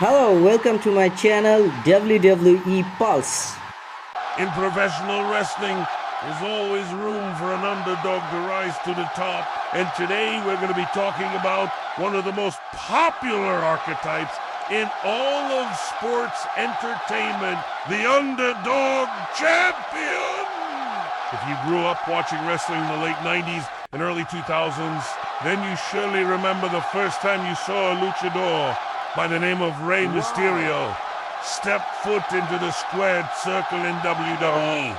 Hello, welcome to my channel WWE Pulse. In professional wrestling, there's always room for an underdog to rise to the top. And today we're going to be talking about one of the most popular archetypes in all of sports entertainment, the Underdog Champion. If you grew up watching wrestling in the late 90s and early 2000s, then you surely remember the first time you saw a luchador by the name of Rey Mysterio step foot into the squared circle in WWE.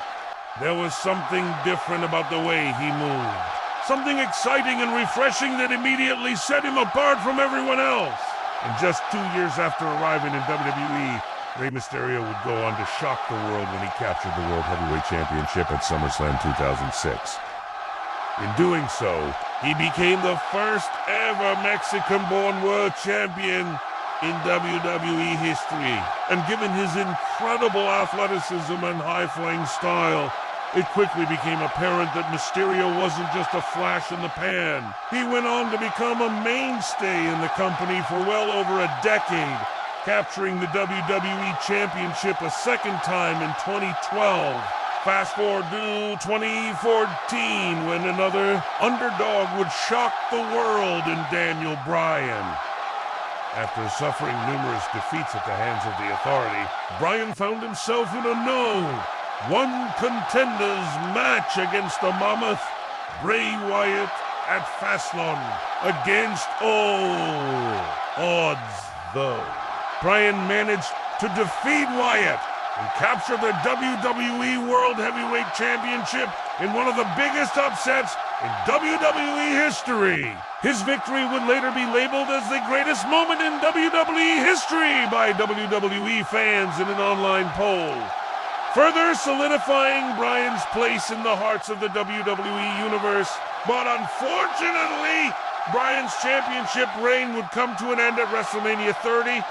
There was something different about the way he moved. Something exciting and refreshing that immediately set him apart from everyone else. And just 2 years after arriving in WWE, Rey Mysterio would go on to shock the world when he captured the World Heavyweight Championship at SummerSlam 2006. In doing so, he became the first ever Mexican-born world champion in WWE history. And given his incredible athleticism and high-flying style, it quickly became apparent that Mysterio wasn't just a flash in the pan. He went on to become a mainstay in the company for well over a decade, capturing the WWE Championship a second time in 2012. Fast forward to 2014, when another underdog would shock the world in Daniel Bryan. After suffering numerous defeats at the hands of the Authority, Bryan found himself in a one contenders match against the Mammoth, Bray Wyatt, at Fastlane. Against all odds, though, Bryan managed to defeat Wyatt and capture the WWE World Heavyweight Championship in one of the biggest upsets in WWE history. His victory would later be labeled as the greatest moment in WWE history by WWE fans in an online poll, further solidifying Bryan's place in the hearts of the WWE Universe. But unfortunately, Bryan's championship reign would come to an end at WrestleMania 30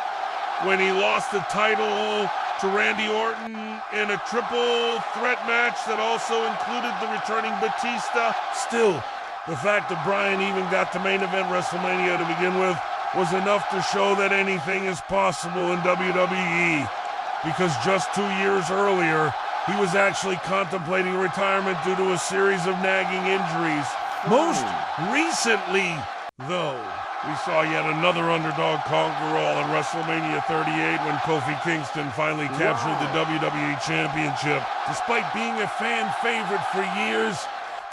when he lost the title to Randy Orton in a triple threat match that also included the returning Batista. Still, the fact that Bryan even got to main event WrestleMania to begin with was enough to show that anything is possible in WWE, because just 2 years earlier, he was actually contemplating retirement due to a series of nagging injuries. Most recently, though, we saw yet another underdog conquer all at WrestleMania 38 when Kofi Kingston finally captured the WWE Championship. Despite being a fan favorite for years,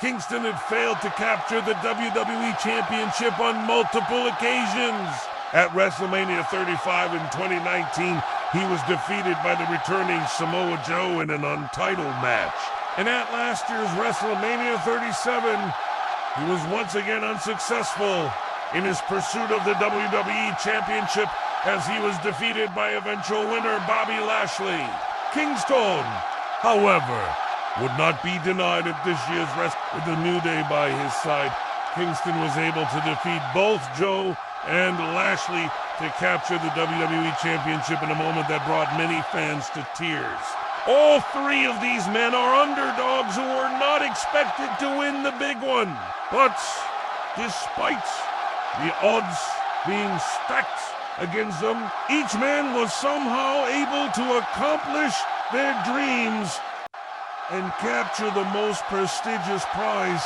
Kingston had failed to capture the WWE Championship on multiple occasions. At WrestleMania 35 in 2019, he was defeated by the returning Samoa Joe in an untitled match. And at last year's WrestleMania 37, he was once again unsuccessful in his pursuit of the WWE Championship as he was defeated by eventual winner Bobby Lashley. Kingston, however, would not be denied at this year's with the New Day by his side. Kingston was able to defeat both Joe and Lashley to capture the WWE Championship in a moment that brought many fans to tears. All three of these men are underdogs who were not expected to win the big one. But despite the odds being stacked against them, each man was somehow able to accomplish their dreams and capture the most prestigious prize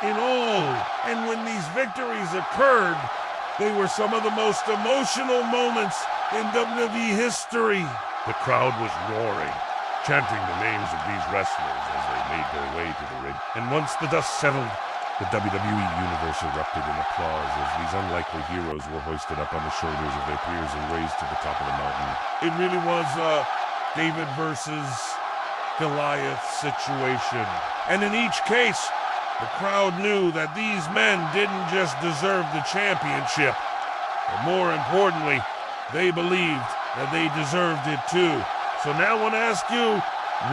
in all. And when these victories occurred, they were some of the most emotional moments in WWE history. The crowd was roaring, chanting the names of these wrestlers as they made their way to the ring. And once the dust settled, the WWE Universe erupted in applause as these unlikely heroes were hoisted up on the shoulders of their peers and raised to the top of the mountain. It really was a David versus Goliath situation. And in each case, the crowd knew that these men didn't just deserve the championship, but more importantly, they believed that they deserved it too. So now I want to ask you,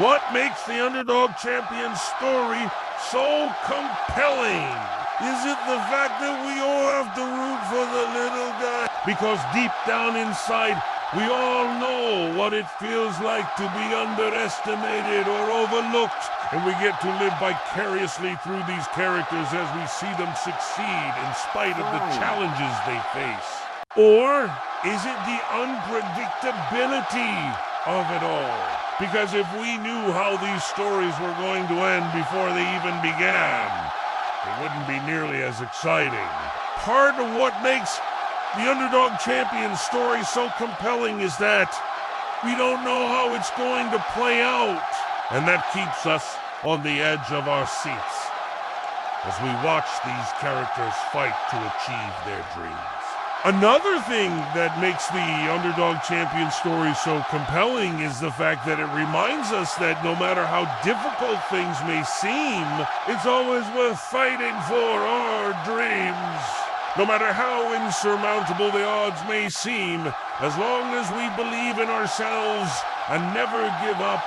what makes the Underdog Champion story so compelling? Is it the fact that we all have to root for the little guy? Because deep down inside, we all know what it feels like to be underestimated or overlooked, and we get to live vicariously through these characters as we see them succeed in spite of the challenges they face. Or is it the unpredictability of it all? Because if we knew how these stories were going to end before they even began, it wouldn't be nearly as exciting. Part of what makes the Underdog Champion story so compelling is that we don't know how it's going to play out. And that keeps us on the edge of our seats as we watch these characters fight to achieve their dreams. Another thing that makes the Underdog Champion story so compelling is the fact that it reminds us that no matter how difficult things may seem, it's always worth fighting for our dreams. No matter how insurmountable the odds may seem, as long as we believe in ourselves and never give up,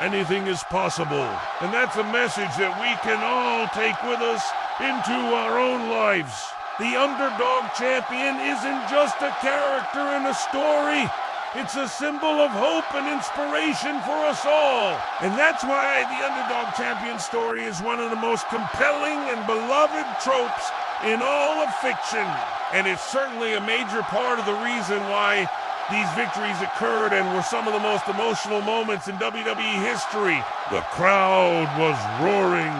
anything is possible. And that's a message that we can all take with us into our own lives. The Underdog Champion isn't just a character in a story. It's a symbol of hope and inspiration for us all. And that's why the Underdog Champion story is one of the most compelling and beloved tropes in all of fiction. And it's certainly a major part of the reason why these victories occurred and were some of the most emotional moments in WWE history. The crowd was roaring,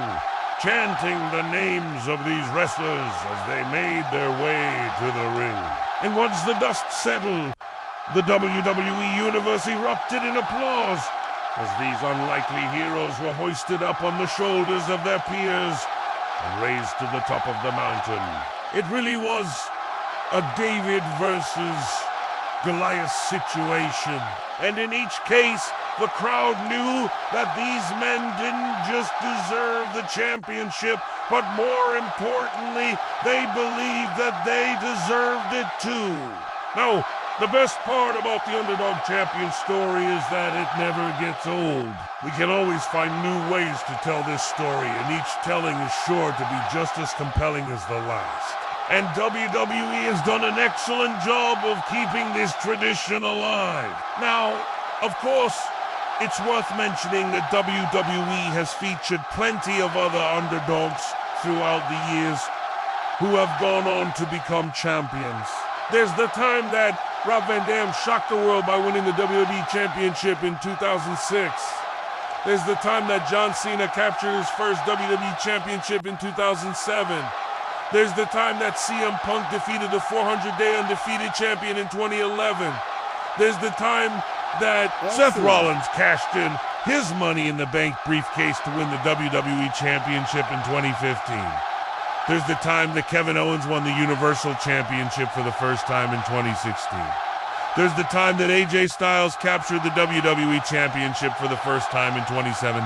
chanting the names of these wrestlers as they made their way to the ring. And once the dust settled, the WWE Universe erupted in applause as these unlikely heroes were hoisted up on the shoulders of their peers and raised to the top of the mountain. It really was a David versus Goliath situation. And in each case, the crowd knew that these men didn't just deserve the championship, but more importantly, they believed that they deserved it too. Now, the best part about the Underdog Champion story is that it never gets old. We can always find new ways to tell this story, and each telling is sure to be just as compelling as the last. And WWE has done an excellent job of keeping this tradition alive. Now, of course, it's worth mentioning that WWE has featured plenty of other underdogs throughout the years who have gone on to become champions. There's the time that Rob Van Dam shocked the world by winning the WWE Championship in 2006. There's the time that John Cena captured his first WWE Championship in 2007. There's the time that CM Punk defeated the 400-day undefeated champion in 2011. There's the time that Seth Rollins cashed in his Money in the Bank briefcase to win the WWE Championship in 2015. There's the time that Kevin Owens won the Universal Championship for the first time in 2016. There's the time that AJ Styles captured the WWE Championship for the first time in 2017.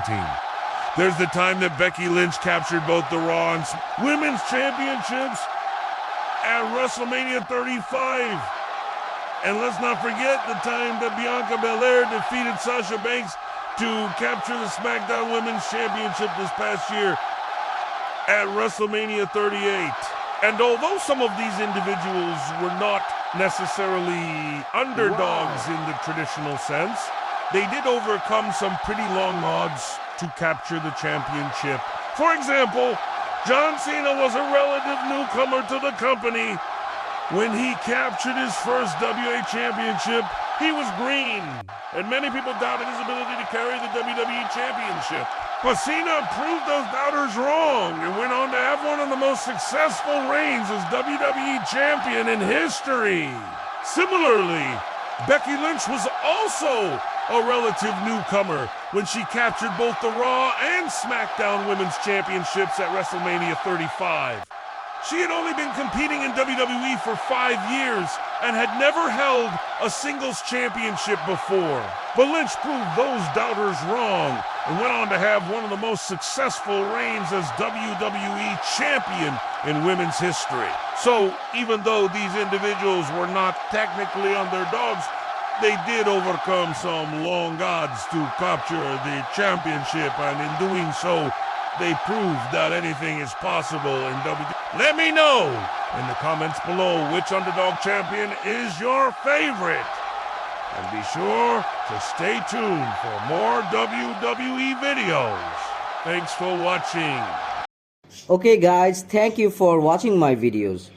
There's the time that Becky Lynch captured both the Raw and Women's Championships at WrestleMania 35. And let's not forget the time that Bianca Belair defeated Sasha Banks to capture the SmackDown Women's Championship this past year at WrestleMania 38. And although some of these individuals were not necessarily underdogs in the traditional sense, they did overcome some pretty long odds to capture the championship. For example, John Cena was a relative newcomer to the company. When he captured his first WA championship, he was green, and many people doubted his ability to carry the WWE championship. But Cena proved those doubters wrong and went on to have one of the most successful reigns as WWE champion in history. Similarly, Becky Lynch was also a relative newcomer when she captured both the Raw and SmackDown Women's Championships at WrestleMania 35. She had only been competing in WWE for 5 years and had never held a singles championship before. But Lynch proved those doubters wrong and went on to have one of the most successful reigns as WWE champion in women's history. So even though these individuals were not technically underdogs, they did overcome some long odds to capture the championship, and in doing so, they proved that anything is possible in WWE. Let me know in the comments below which Underdog Champion is your favorite. And be sure to stay tuned for more WWE videos. Thanks for watching. Okay guys, thank you for watching my videos.